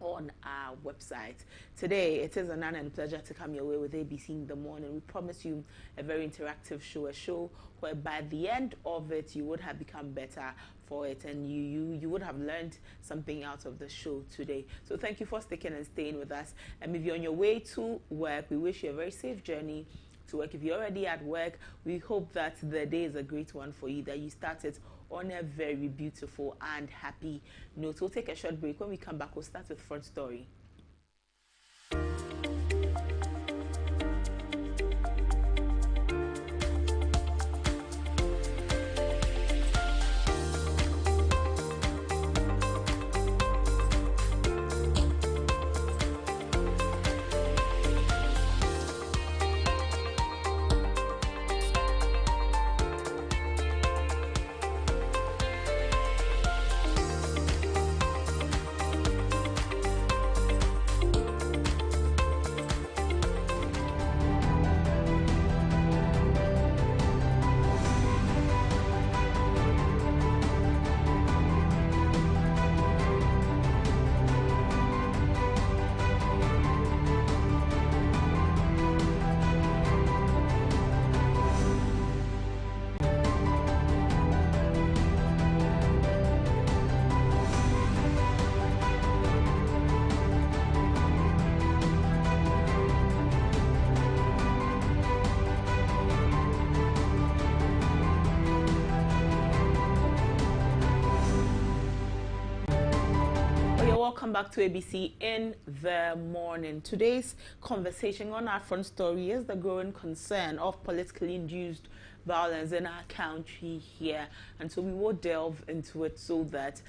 on our website. Today, it is an honor and pleasure to come your way with ABC in the morning. We promise you a very interactive show, a show where by the end of it, you would have become better for it, and you would have learned something out of the show today. So thank you for sticking and staying with us. And if you're on your way to work, we wish you a very safe journey to work. If you're already at work, we hope that the day is a great one for you, that you started on a very beautiful and happy note. We'll take a short break. When we come back, we'll start with Front Story. Welcome back to ABC in the morning. Today's conversation on our Front Story is the growing concern of politically induced violence in our country here, and so we will delve into it so that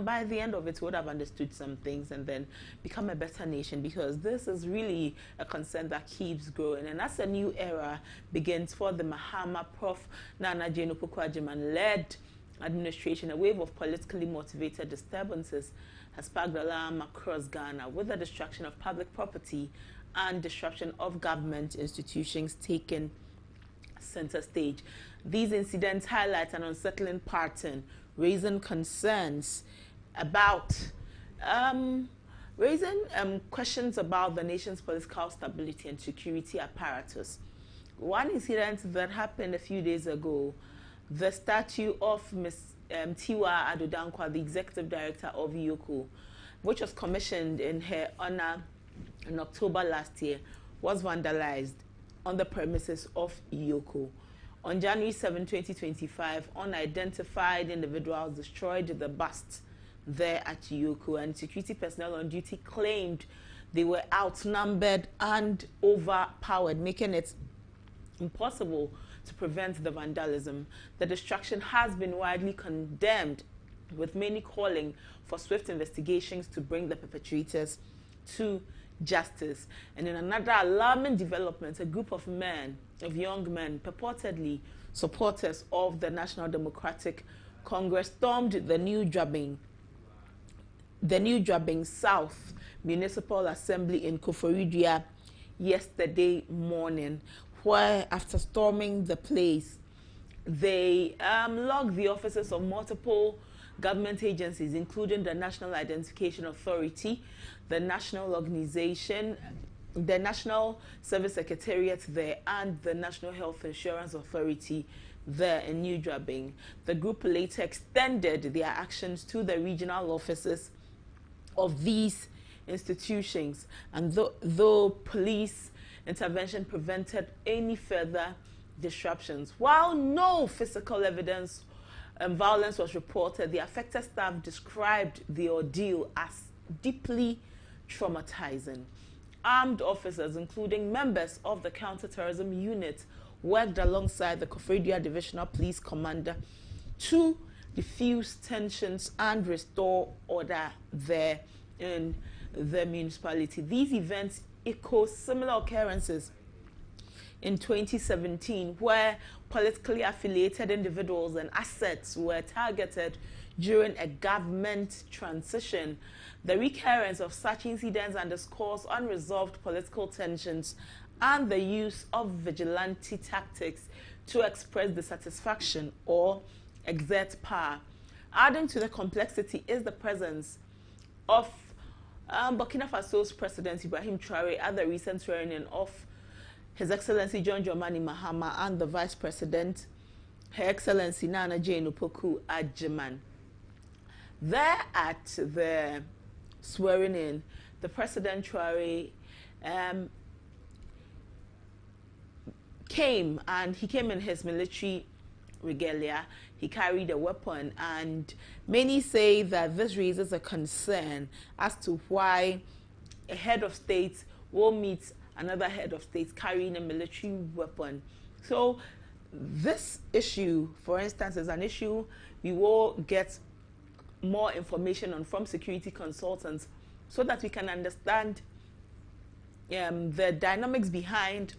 by the end of it we would have understood some things and then become a better nation, because this is really a concern that keeps growing. And as a new era begins for the Mahama Prof. Nana Jane Opoku-Agyeman led administration, a wave of politically motivated disturbances has sparked alarm across Ghana, with the destruction of public property and disruption of government institutions taking center stage. These incidents highlight an unsettling pattern, raising concerns about questions about the nation's political stability and security apparatus. One incident that happened a few days ago, the statue of Ms. Tiwa Ado Dankwa, the executive director of EOCO, which was commissioned in her honor in October last year, was vandalized on the premises of EOCO. On January 7, 2025, unidentified individuals destroyed the bust there at EOCO, and security personnel on duty claimed they were outnumbered and overpowered, making it impossible to prevent the vandalism. The destruction has been widely condemned, with many calling for swift investigations to bring the perpetrators to justice. And in another alarming development, a group of young men, purportedly supporters of the National Democratic Congress, stormed the New Dwabing South Municipal Assembly in Koforidua yesterday morning, where after storming the place, they locked the offices of multiple government agencies, including the National Identification Authority, the National Organization, the National Service Secretariat there, and the National Health Insurance Authority there in New Dwabing. The group later extended their actions to the regional offices of these institutions, and though police intervention prevented any further disruptions. While no physical evidence violence was reported, the affected staff described the ordeal as deeply traumatizing. Armed officers, including members of the counter-terrorism unit, worked alongside the Koforidua Divisional Police Commander to diffuse tensions and restore order there in the municipality. These events echo similar occurrences in 2017, where politically affiliated individuals and assets were targeted during a government transition. The recurrence of such incidents underscores unresolved political tensions and the use of vigilante tactics to express dissatisfaction or exert power. Adding to the complexity is the presence of Burkina Faso's President Ibrahim Traore at the recent swearing-in of His Excellency John Dramani Mahama and the Vice President, Her Excellency Nana Jane Opoku Agyeman. There at the swearing-in, the President Traore came in his military regalia. He carried a weapon, and many say that this raises a concern as to why a head of state will meet another head of state carrying a military weapon. So this issue, for instance, is an issue we will get more information on from security consultants so that we can understand the dynamics behind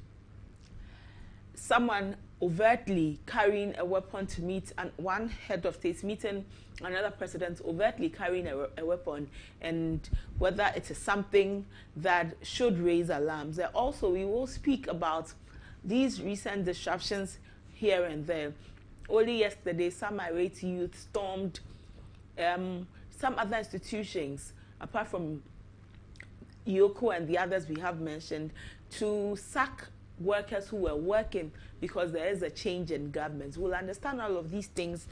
someone overtly carrying a weapon to meet one head of state meeting another president overtly carrying a weapon, and whether it is something that should raise alarms. Also, we will speak about these recent disruptions here and there. Only yesterday, some irate youth stormed some other institutions, apart from Yoko and the others we have mentioned, to sack workers who were working because there is a change in government. We'll understand all of these things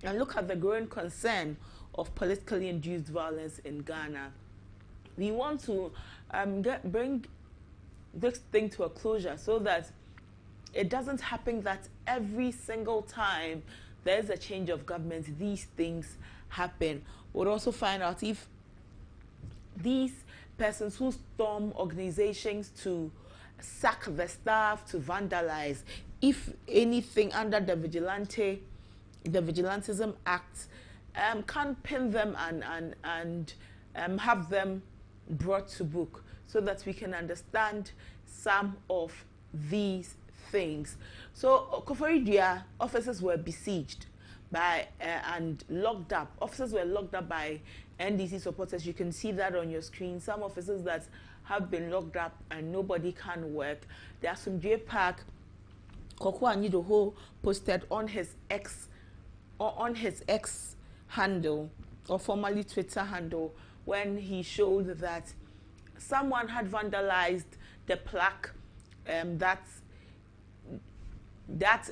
and look at the growing concern of politically induced violence in Ghana. We want to bring this thing to a closure so that it doesn't happen that every single time there is a change of government, these things happen. We'll also find out if these persons who storm organizations to sack the staff, to vandalize, if anything under the Vigilantism Act can pin them and have them brought to book so that we can understand some of these things. So Koforidua offices were besieged by and locked up. Offices were locked up by NDC supporters. You can see that on your screen. Some offices that have been locked up and nobody can work. The Asumdue Park, Kwaku Anyi-Doho posted on his X handle, or formerly Twitter handle, when he showed that someone had vandalized the plaque that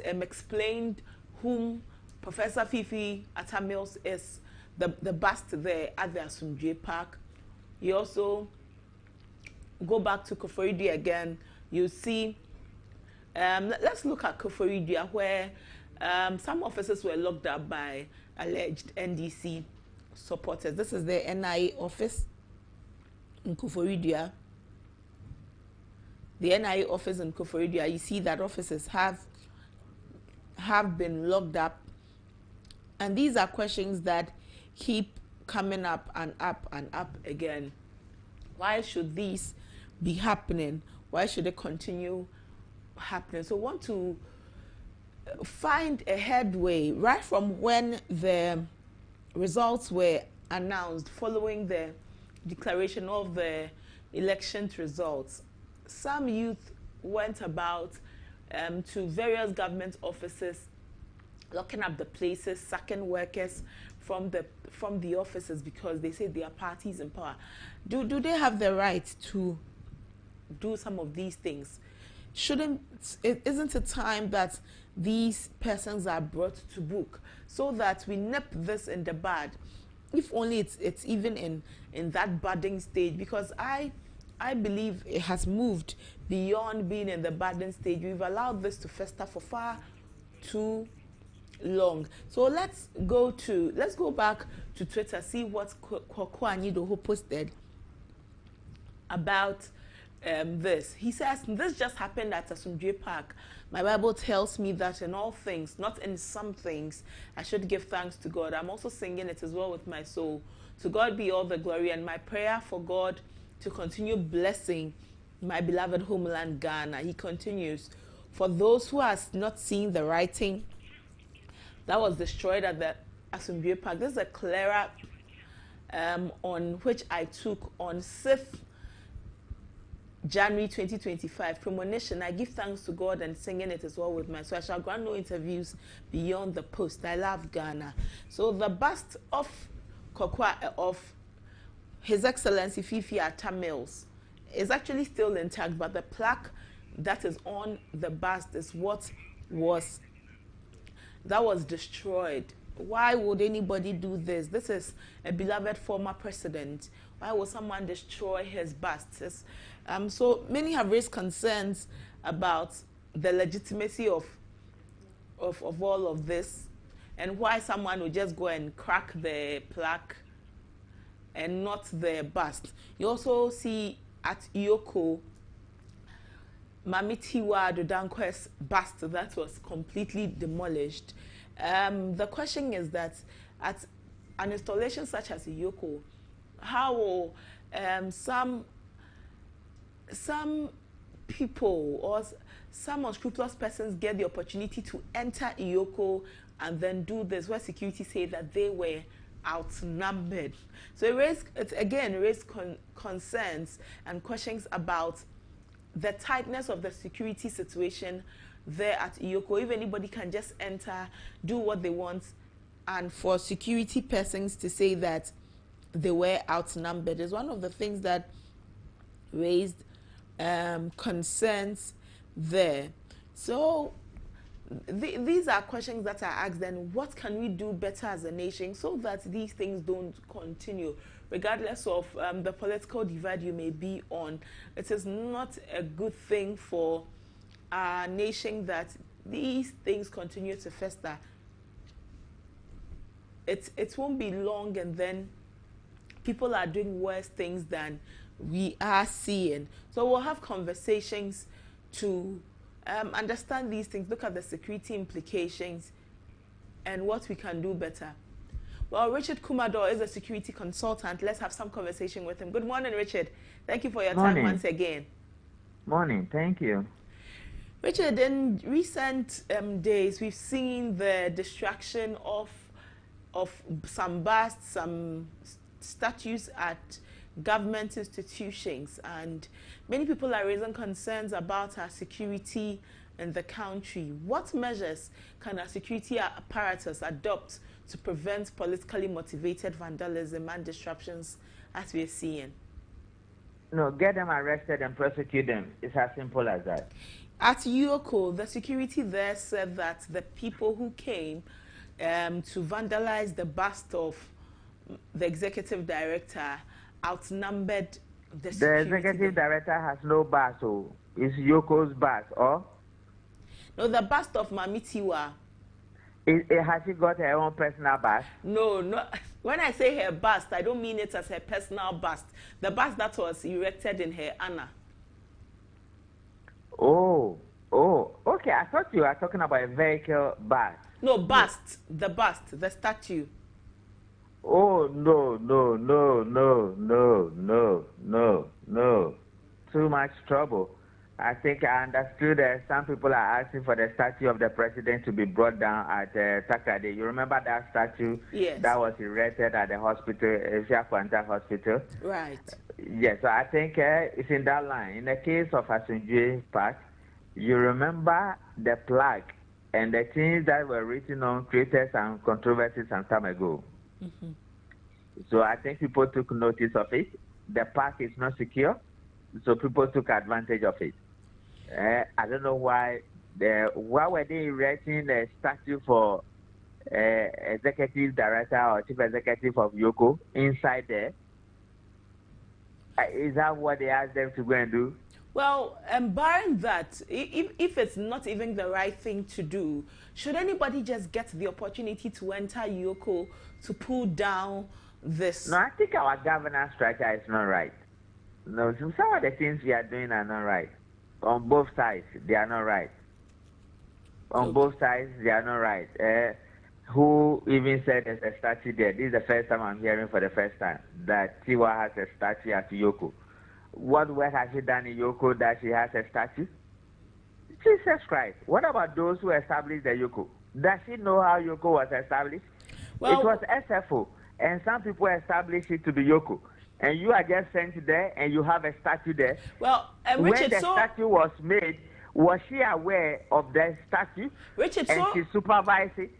explained whom Professor Fifi Atta-Mills is, the bust there at the Asumdue Park. You also go back to Koforidua again, you see, let's look at Koforidua, where some officers were locked up by alleged NDC supporters. This is the NIA office in Koforidua. The NIA office in Koforidua, you see that officers have been locked up. And these are questions that keep coming up and up and up again. Why should these be happening? Why should it continue happening? So we want to find a headway right from when the results were announced following the declaration of the election results. Some youth went about to various government offices, locking up the places, sacking workers from the offices because they say they are parties in power. Do they have the right to do some of these things? Isn't it time that these persons are brought to book so that we nip this in the bud, if only it's even in that budding stage? Because I believe it has moved beyond being in the budding stage. We've allowed this to fester for far too long. So let's go back to Twitter, see what Kwaku Anyi-Doho posted about this. He says, this just happened at Asumdue Park. My Bible tells me that in all things, not in some things, I should give thanks to God. I'm also singing it as well with my soul. To God be all the glory, and my prayer for God to continue blessing my beloved homeland Ghana. He continues, for those who have not seen the writing that was destroyed at the Asumdue Park, this is a clearer on which I took on 6th January 2025. Premonition, I give thanks to God and singing it as well with my soul. I shall grant no interviews beyond the post. I love Ghana. So the bust of His Excellency Fifi Atta Mills is actually still intact, but the plaque that is on the bust is what was destroyed. Why would anybody do this? This is a beloved former president. Why would someone destroy his bust? So many have raised concerns about the legitimacy of all of this, and why someone would just go and crack the plaque and not the bust. You also see at Iyoko, Mamitiwa Dodankwe's bust that was completely demolished. The question is that at an installation such as Iyoko, how will some people or some unscrupulous persons get the opportunity to enter Iyoko and then do this, where security say that they were outnumbered? So it raised concerns and questions about the tightness of the security situation there at Iyoko. If anybody can just enter, do what they want, and for security persons to say that they were outnumbered is one of the things that raised concerns there. So these are questions that are asked, then what can we do better as a nation so that these things don't continue? Regardless of the political divide you may be on, it is not a good thing for our nation that these things continue to fester. It won't be long, and then people are doing worse things than we are seeing. So we'll have conversations to understand these things, look at the security implications, and what we can do better. Well, Richard Kumador is a security consultant. Let's have some conversation with him. Good morning, Richard. Thank you for your time once again. Morning. Thank you. Richard, in recent days, we've seen the destruction of some busts, some statues at government institutions, and many people are raising concerns about our security in the country. What measures can our security apparatus adopt to prevent politically motivated vandalism and disruptions as we're seeing? No, get them arrested and prosecute them. It's as simple as that. At Iyoko, the security there said that the people who came to vandalize the bust of the executive director outnumbered the security. The executive director has no bust, so it's Yoko's bust, or? No, the bust of Mamitiwa. Has she got her own personal bust? No. When I say her bust, I don't mean it as her personal bust. The bust that was erected in her honor. Oh, okay. I thought you were talking about a vehicle bust. No, bust, the bust, the statue. Oh, no. Too much trouble. I think I understood that some people are asking for the statue of the president to be brought down at Takoradi. You remember that statue? Yes. That was erected at the hospital, Asia Kwanta Hospital? Right. Yes, so I think it's in that line. In the case of Asunjue Park, you remember the plaque and the things that were written on created some controversies some time ago. Mm-hmm. So I think people took notice of it. The park is not secure, so people took advantage of it. I don't know why. Why were they erecting a statue for executive director or chief executive of Iyoko inside there? Is that what they asked them to go and do? Well, barring that, if it's not even the right thing to do, should anybody just get the opportunity to enter Iyoko to pull down this? No, I think our governance structure is not right. No, some of the things we are doing are not right. On both sides, they are not right. On both sides, they are not right. Who even said there's a statue there? This is the first time I'm hearing for the first time that Tiwa has a statue at Iyoko. What work has she done in Iyoko that she has a statue? Jesus Christ. What about those who established the Iyoko? Does she know how Iyoko was established? Well, it was SFO, and some people established it to be Iyoko. And you are just sent there, and you have a statue there. Well, Richard, when the statue was made, was she aware of the statue? Richard, and she supervised it?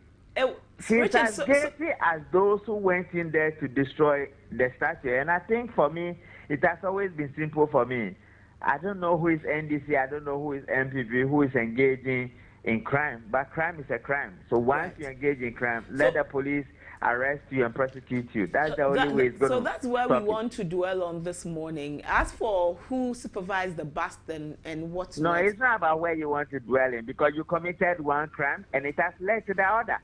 She's Richard, as guilty as those who went in there to destroy the statue. And I think for me, it has always been simple for me. I don't know who is NDC, I don't know who is MPP, who is engaging in crime, but crime is a crime. So once you engage in crime, let the police arrest you and prosecute you. That's the only way it's going to. So that's where we want to dwell on this morning. As for who supervised the bust and what. No, it's not about where you want to dwell in, because you committed one crime and it has led to the other.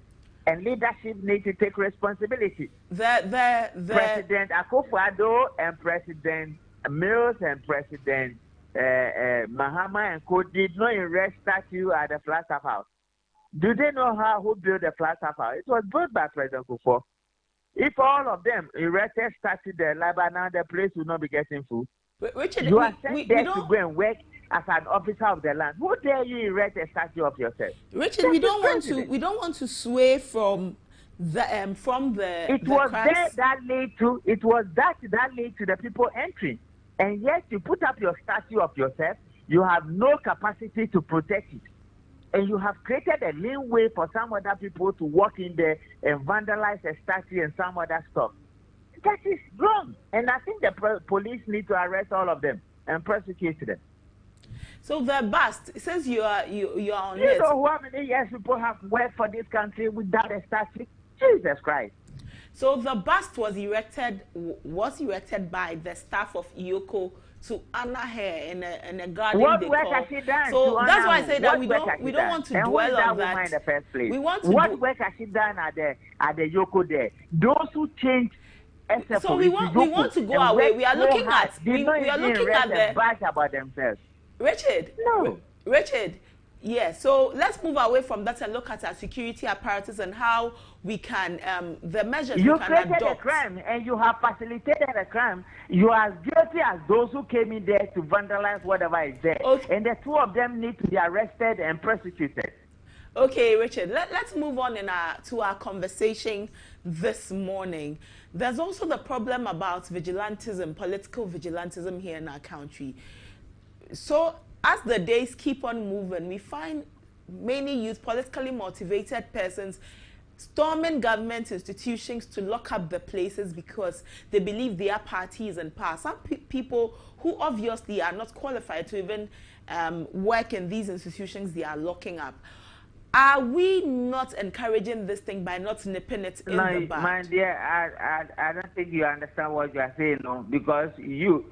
And leadership needs to take responsibility. President Akufo-Addo and President Mills and President Mahama and Co did not erect statue at the Flagstaff House. Do they know who built the Flagstaff House? It was built by President Akufo. If all of them erected statue there, now the place will not be getting food. Richard, you are sent there to go and work as an officer of the land. Who dare you erect a statue of yourself? Richard, we don't want to sway from the It was that led to the people entering. And yet you put up your statue of yourself, you have no capacity to protect it. And you have created a lane way for some other people to walk in there and vandalize a statue and some other stuff. That is wrong. And I think the police need to arrest all of them and prosecute them. So the bust, it says you are on it. You know how many years people have worked for this country without a statue? Jesus Christ. So the bust was erected by the staff of IOCO to honor her in a garden. What work has she done? So that's why I say that we don't want to dwell on that. In the first place? We want to what work has she done at the IOCO there? Those who changed. So we want to go away. We are looking at the badge about themselves. Richard. No. Richard. Yes, so let's move away from that and look at our security apparatus and how we can, the measures you we can adopt. You created a crime and you have facilitated a crime. You are as guilty as those who came in there to vandalize whatever is there. Okay. And the two of them need to be arrested and prosecuted. Okay, Richard, let's move on to our conversation this morning. There's also the problem about vigilantism, political vigilantism here in our country. So, as the days keep on moving, we find many youth, politically motivated persons storming government institutions to lock up the places because they believe their party is in power. Some people who obviously are not qualified to even work in these institutions, they are locking up. Are we not encouraging this thing by not nipping it in the bud? My dear, I don't think you understand what you are saying, no, because you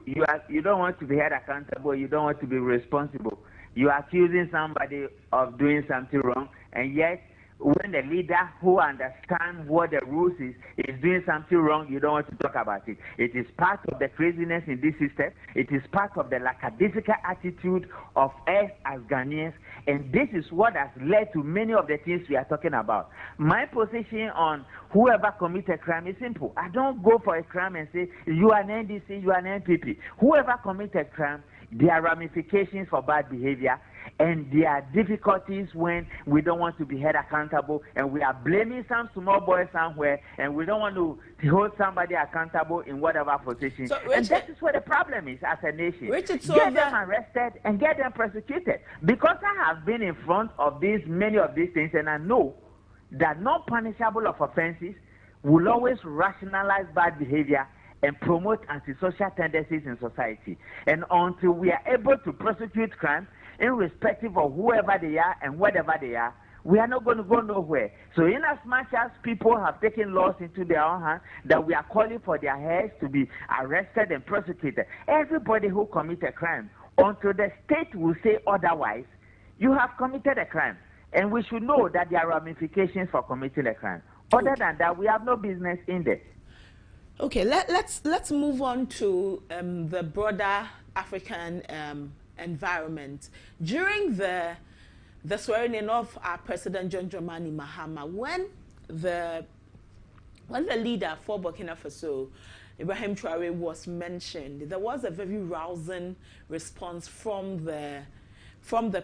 don't want to be held accountable, you don't want to be responsible. You are accusing somebody of doing something wrong, and yet when the leader who understands what the rules is doing something wrong, you don't want to talk about it. It is part of the craziness in this system. It is part of the lackadaisical attitude of us as Ghanaians, and this is what has led to many of the things we are talking about. My position on whoever commits a crime is simple. I don't go for a crime and say, you are an NDC, you are an NPP. Whoever commits a crime, there are ramifications for bad behavior, and there are difficulties when we don't want to be held accountable, and we are blaming some small boy somewhere, and we don't want to hold somebody accountable in whatever position. So, Richard, and that is where the problem is as a nation. Richard, so get them arrested and get them prosecuted. Because I have been in front of many of these things, and I know that non-punishable of offenses will always rationalize bad behavior and promote antisocial tendencies in society. And until we are able to prosecute crime, irrespective of whoever they are and whatever they are, we are not going to go nowhere. So in as much as people have taken laws into their own hands, that we are calling for their heads to be arrested and prosecuted. Everybody who commits a crime, until the state will say otherwise, you have committed a crime. And we should know that there are ramifications for committing a crime. Other than that, we have no business in there. Okay, let's move on to the broader African environment. During the swearing-in of our President John Dramani Mahama, when the leader for Burkina Faso, Ibrahim Traoré, was mentioned, there was a very rousing response from the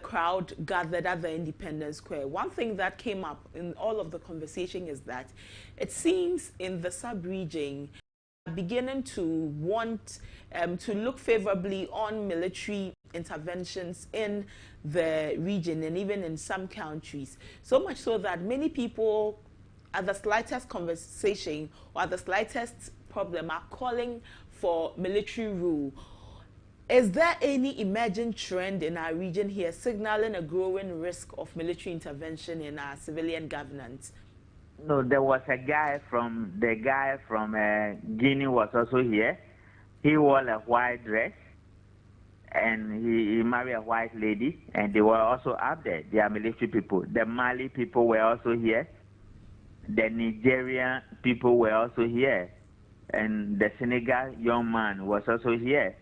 crowd gathered at the Independence Square. One thing that came up in all of the conversation is that it seems in the sub-region beginning to want to look favorably on military interventions in the region and even in some countries. So much so that many people at the slightest conversation or at the slightest problem are calling for military rule. Is there any emerging trend in our region here signaling a growing risk of military intervention in our civilian governance? No, there was a guy from Guinea was also here. He wore a white dress, and he married a white lady, and they were also up there. They are military people. The Mali people were also here. The Nigerian people were also here, and the Senegal young man was also here.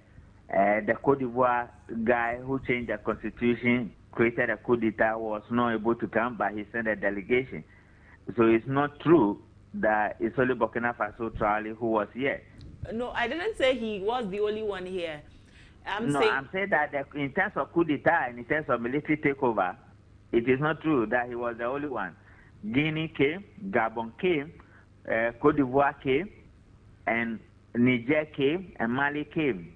The Cote d'Ivoire guy who changed the constitution, created a coup d'etat, was not able to come, but he sent a delegation. So it's not true that it's only Burkina Faso Traoré who was here. No, I didn't say he was the only one here. I'm saying that in terms of coup d'etat and in terms of military takeover, it is not true that he was the only one. Guinea came, Gabon came, Cote d'Ivoire came, and Niger came, and Mali came.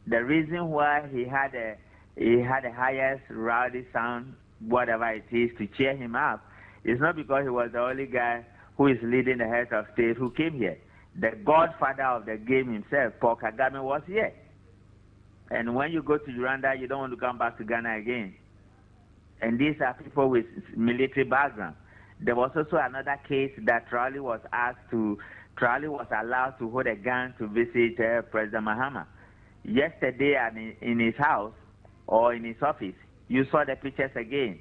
The reason why he had the highest rowdy sound, whatever it is, to cheer him up, is not because he was the only guy who is leading the heads of state who came here. The godfather of the game himself, Paul Kagame, was here. And when you go to Rwanda, you don't want to come back to Ghana again. And these are people with military background. There was also another case that Traoré was allowed to hold a gun to visit President Mahama. Yesterday in his house or in his office, you saw the pictures again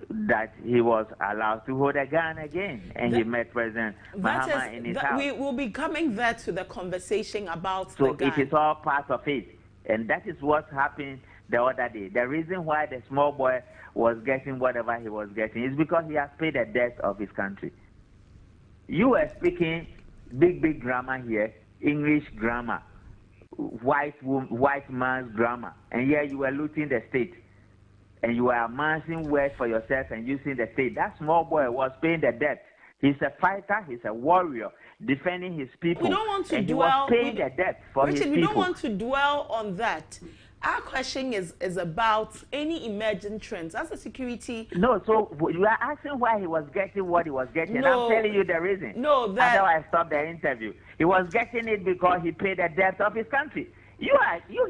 that he was allowed to hold a gun again, and he met President Mahama in his house. We will be coming there to the conversation about the gun. So it is all part of it, and that is what happened the other day. The reason why the small boy was getting whatever he was getting is because he has paid the debt of his country. You were speaking big grammar here, English grammar, white man's grammar, and here you were looting the state, and you were amassing wealth for yourself and using the state. That small boy was paying the debt. He's a fighter, he's a warrior, defending his people. We don't want to and dwell. He was paying the debt for his people. We don't want to dwell on that. Our question is about any emerging trends as a security. No, so you are asking why he was getting what he was getting. No, I'm telling you the reason. No, that. Otherwise, stop the interview. He was getting it because he paid the debt of his country. You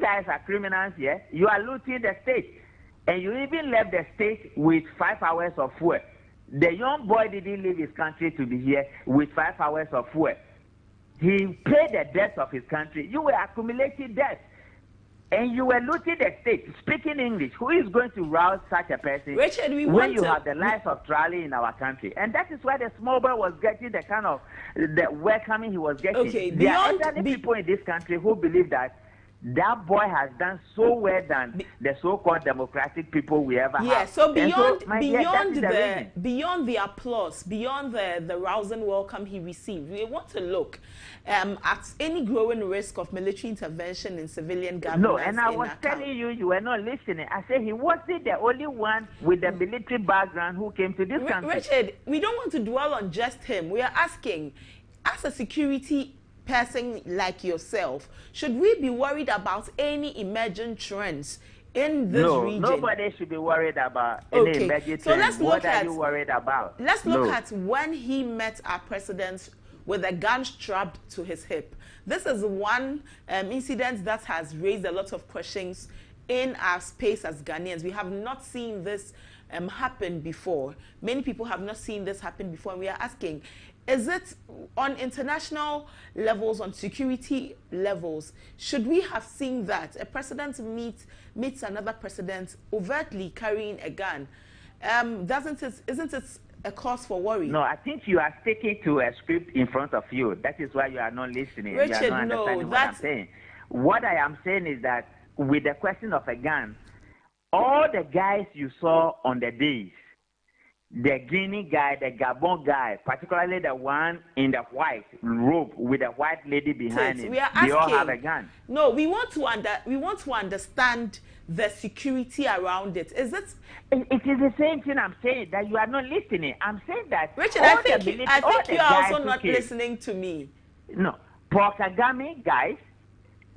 guys are criminals here. You are looting the state, and you even left the state with 5 hours of fuel. The young boy didn't leave his country to be here with 5 hours of fuel. He paid the debt of his country. You were accumulating debt. And you were looting the state, speaking English. Who is going to rouse such a person Richard, when you have the life of Traoré in our country? And that is why the small boy was getting the kind of the welcoming he was getting. Okay, there are elderly people in this country who believe that that boy has done so well than the so-called democratic people we ever have. Yeah, so beyond beyond the applause, beyond the rousing welcome he received, we want to look at any growing risk of military intervention in civilian governance. No, and I was telling you, you were not listening. I said he wasn't the only one with the military background who came to this country. Richard, we don't want to dwell on just him. We are asking, as a security person like yourself, should we be worried about any emerging trends in this region? No, nobody should be worried about any emerging trends. What are you worried about? Let's look at when he met our president with a gun strapped to his hip. This is one incident that has raised a lot of questions in our space as Ghanaians. We have not seen this happen before. Many people have not seen this happen before, and we are asking, is it on international levels, on security levels, should we have seen that? A president meets another president overtly carrying a gun. Isn't it a cause for worry? No, I think you are sticking to a script in front of you. That is why you are not listening. Richard, you are not understanding what I'm saying. What I am saying is that with the question of a gun, all the guys you saw on the days, the Guinea guy, the Gabon guy, particularly the one in the white robe with a white lady behind him, they all have a gun. No, we want to understand the security around it. Is it? It is the same thing I'm saying, that you are not listening. I'm saying that. Richard, I think you are also not listening to me. No, Paul Kagame guys,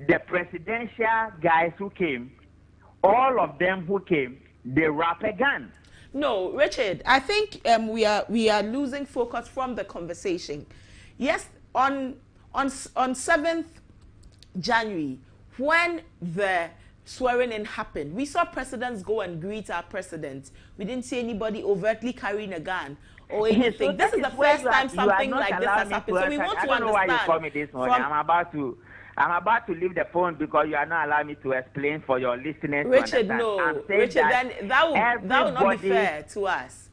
the presidential guys who came, all of them who came, they wrap a gun. No, Richard, I think we are losing focus from the conversation. Yes, on 7th January, when the swearing in happened, we saw presidents go and greet our president. We didn't see anybody overtly carrying a gun or anything. So this is the first time something like this has happened. So we want to understand. I don't know why you call me this morning. I'm about to leave the phone because you are not allowing me to explain for your listeners. Richard, no. Richard, then that would not be fair to us.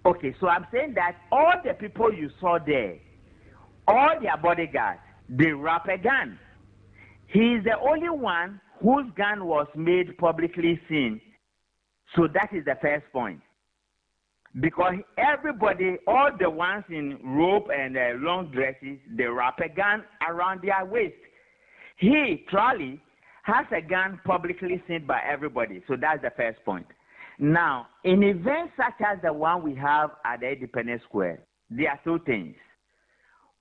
Okay, so I'm saying that all the people you saw there, all their bodyguards, they wrap a gun. He is the only one whose gun was made publicly seen. So that is the first point. Because everybody, all the ones in robe and long dresses, they wrap a gun around their waist. He, Charlie, has a gun publicly seen by everybody. So that's the first point. Now, in events such as the one we have at the Independence Square, there are two things.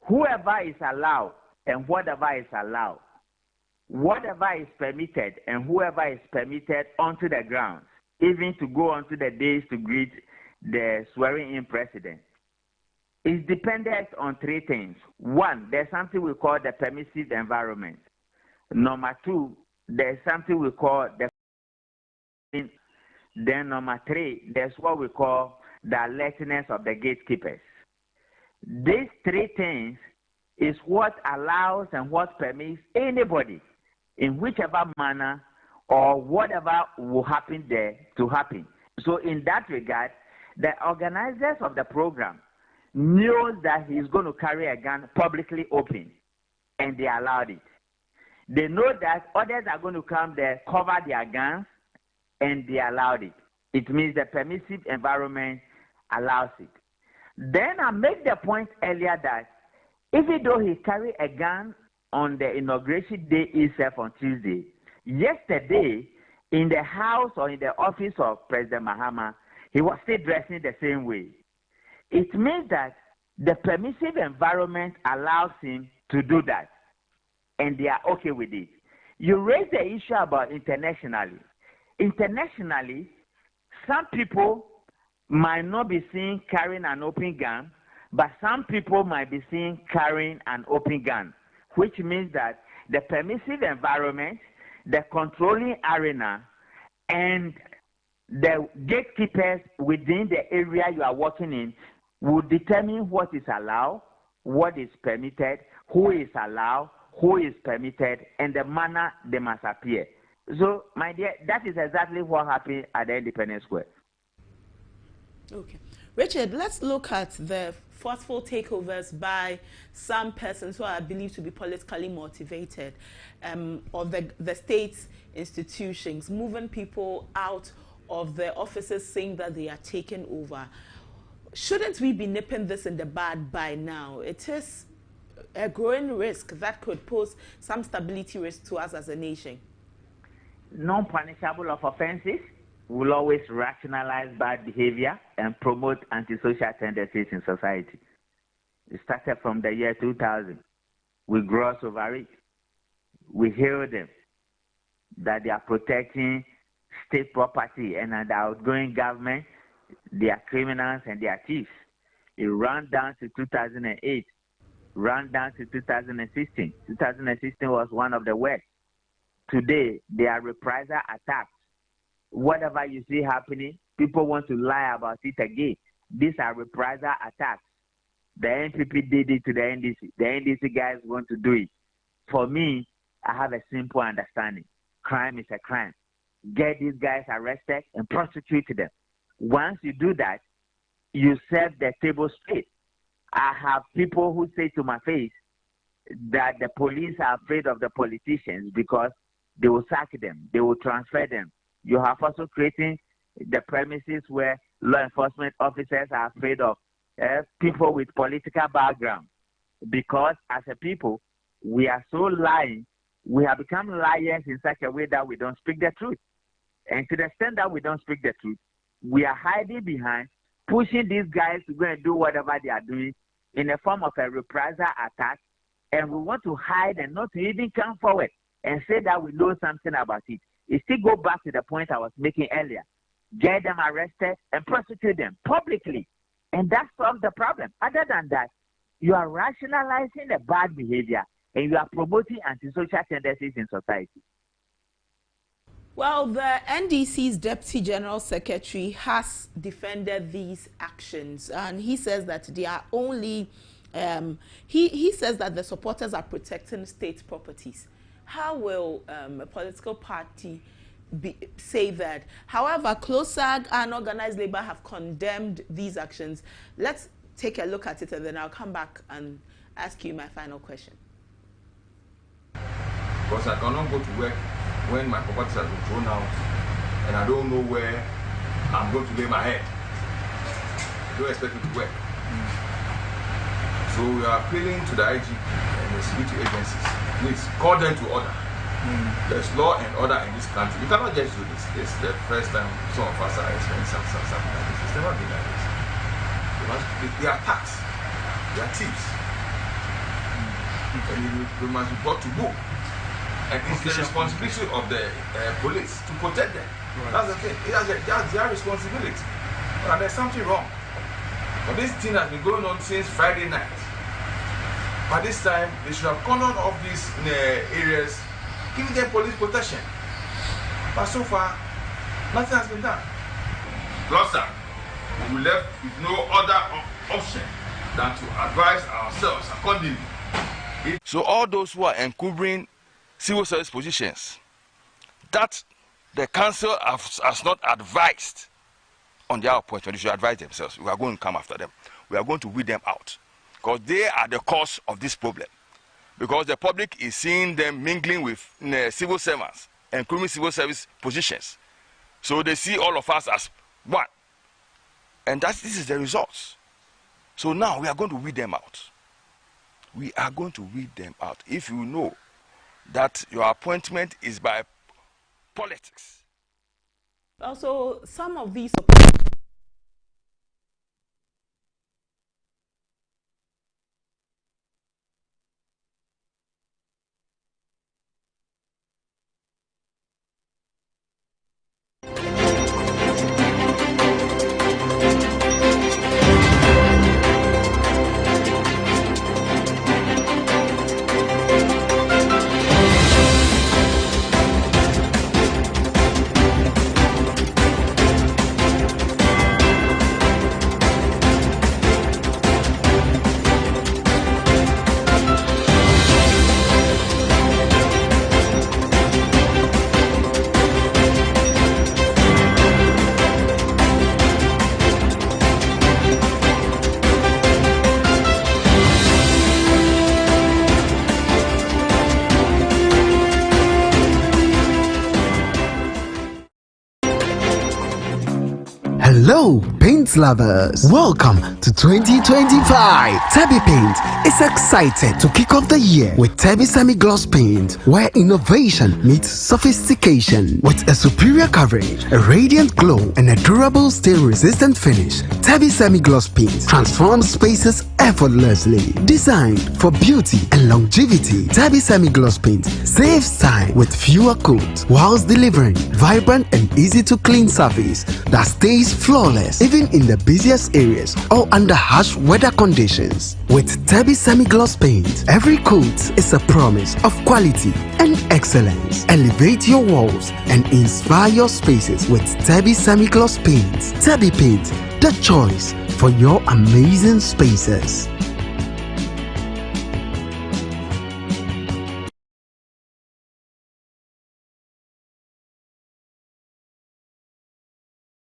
Whoever is allowed and whatever is allowed, whatever is permitted and whoever is permitted onto the grounds, even to go onto the days to greet the swearing-in president, is dependent on three things. One, there's something we call the permissive environment. Number two, there's something we call the... Then number three, there's what we call the alertness of the gatekeepers. These three things is what allows and what permits anybody in whichever manner or whatever will happen there to happen. So in that regard, the organizers of the program knew that he's going to carry a gun publicly open, and they allowed it. They know that others are going to come there, cover their guns, and they allowed it. It means the permissive environment allows it. Then I made the point earlier that even though he carried a gun on the inauguration day itself on Tuesday, yesterday in the house or in the office of President Mahama, he was still dressing the same way. It means that the permissive environment allows him to do that, and they are okay with it. You raised the issue about internationally. Internationally, some people might not be seen carrying an open gun, but some people might be seen carrying an open gun, which means that the permissive environment, the controlling arena, and the gatekeepers within the area you are working in will determine what is allowed, what is permitted, who is allowed, who is permitted, and the manner they must appear. So, my dear, that is exactly what happened at the Independence Square. Okay. Richard, let's look at the forceful takeovers by some persons who are believed to be politically motivated of the state's institutions, moving people out of the offices saying that they are taken over. Shouldn't we be nipping this in the bud by now? It is a growing risk that could pose some stability risk to us as a nation. Non-punishable of offenses will always rationalize bad behavior and promote antisocial tendencies in society. It started from the year 2000. We gloss over it. We hail them that they are protecting state property, and the outgoing government, they are criminals and they are thieves. It ran down to 2008, ran down to 2016. 2016 was one of the worst. Today, they are reprisal attacks. Whatever you see happening, people want to lie about it again. These are reprisal attacks. The NPP did it to the NDC. The NDC guys want to do it. For me, I have a simple understanding. Crime is a crime. Get these guys arrested and prosecute them. Once you do that, you set the table straight. I have people who say to my face that the police are afraid of the politicians because they will sack them, they will transfer them. You have also creating the premises where law enforcement officers are afraid of people with political background, because as a people, we are so lying. We have become liars in such a way that we don't speak the truth. And to the extent that we don't speak the truth, we are hiding behind, pushing these guys to go and do whatever they are doing in the form of a reprisal attack. And we want to hide and not to even come forward and say that we know something about it. It still goes back to the point I was making earlier. get them arrested, and prosecute them publicly. And that solves the problem. Other than that, you are rationalizing the bad behavior and you are promoting antisocial tendencies in society. Well, the NDC's Deputy General Secretary has defended these actions, and he says that they are only, he says that the supporters are protecting state properties. How will a political party say that? However, CLOSAG and Organized Labour have condemned these actions. Let's take a look at it, and then I'll come back and ask you my final question. Because I cannot go to work when my properties have been thrown out and I don't know where I'm going to lay my head. I don't expect it to work. So we are appealing to the IG and the security agencies. Please call them to order. There's law and order in this country. You cannot just do this. This is the first time some of us are experiencing something like this. It's never been like this. They are thugs. They are thieves. And we must be brought to book. And it's the responsibility of the police to protect them. Right. That's the thing. That's their responsibility. But there's something wrong. But this thing has been going on since Friday night. By this time, they should have cordoned off these areas, giving them police protection. But so far, nothing has been done. CLOSAG, we left with no other option than to advise ourselves accordingly. So all those who are encumbering civil service positions that the council has not advised on their appointment, they should advise themselves. We are going to come after them. We are going to weed them out because they are the cause of this problem. Because the public is seeing them mingling with civil servants and criminal civil service positions. So they see all of us as one. And this is the results. So now we are going to weed them out. We are going to weed them out. If you know that your appointment is by politics. Also, some of these Hello, paint lovers. Welcome to 2025. Tabby Paint is excited to kick off the year with Tabby Semi-Gloss Paint, where innovation meets sophistication. With a superior coverage, a radiant glow, and a durable stain-resistant finish, Tabby Semi-Gloss Paint transforms spaces effortlessly. Designed for beauty and longevity, Tabby Semi-Gloss Paint saves time with fewer coats whilst delivering vibrant and easy-to-clean surface that stays flawless even in the busiest areas or under harsh weather conditions. With Tabby Semi-Gloss Paint, every coat is a promise of quality and excellence. Elevate your walls and inspire your spaces with Tabby Semi-Gloss Paint. Tabby Paint, the choice for your amazing spaces.